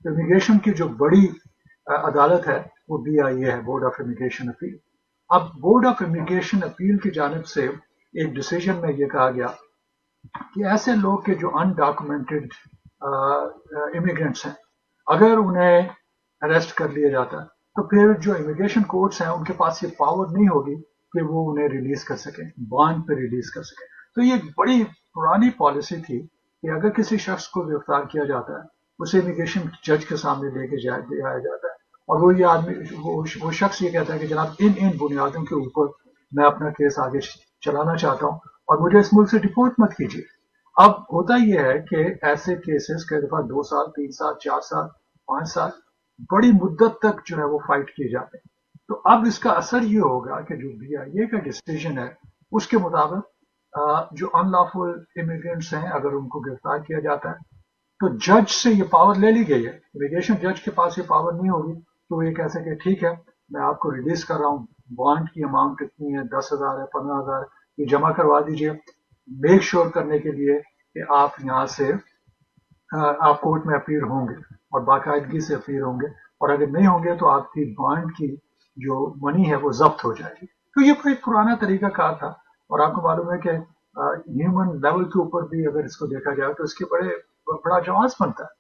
تو امیگریشن کی جو بڑی عدالت ہے وہ BIA ہے، بورڈ آف امیگریشن اپیل۔ اب بورڈ آف امیگریشن اپیل کی جانب سے ایک ڈیسیجن میں یہ کہا گیا کہ ایسے لوگ کے جو انڈاکومنٹڈ امیگرینٹس ہیں، اگر انہیں اریسٹ کر لیا جاتا ہے تو پھر جو امیگریشن کورٹس ہیں ان کے پاس یہ پاور نہیں ہوگی کہ وہ انہیں ریلیز کر سکیں، بانڈ پہ ریلیز کر سکیں۔ تو یہ ایک بڑی پرانی پالیسی تھی کہ اگر کسی شخص کو گرفتار کیا جاتا ہے اسے امیگریشن جج کے سامنے لے کے جایا جاتا ہے، اور وہ یہ آدمی وہ شخص یہ کہتا ہے کہ جناب ان بنیادوں کے اوپر میں اپنا کیس آگے چلانا چاہتا ہوں اور مجھے اس ملک سے ڈپورٹ مت کیجیے۔ اب ہوتا یہ ہے کہ ایسے کیسز کئی دفعہ 2 سال، 3 سال، 4 سال، 5 سال بڑی مدت تک جو ہے وہ فائٹ کیے جاتے ہیں۔ تو اب اس کا اثر یہ ہوگا کہ جو BIA کا ڈیسیجن ہے اس کے مطابق جو ان لافل امیگرینٹس ہیں اگر ان کو گرفتار کیا جاتا ہے تو جج سے یہ پاور لے لی گئی ہے، امیگریشن جج کے پاس یہ پاور نہیں ہوگی تو وہ یہ کہہ سکے ٹھیک ہے میں آپ کو ریلیز کر رہا ہوں، بانڈ کی اماؤنٹ کتنی ہے، 10,000 ہے، 15,000، یہ جمع کروا دیجئے میک شور کرنے کے لیے کہ آپ یہاں سے آپ کورٹ میں اپیئر ہوں گے اور باقاعدگی سے اپیئر ہوں گے، اور اگر نہیں ہوں گے تو آپ کی بانڈ کی جو منی ہے وہ ضبط ہو جائے گی۔ تو یہ کوئی پرانا طریقہ کار تھا، اور آپ کو معلوم ہے کہ ہیومن لیول کے اوپر بھی اگر اس کو دیکھا جائے تو اس کے بڑا جواز بنتا ہے۔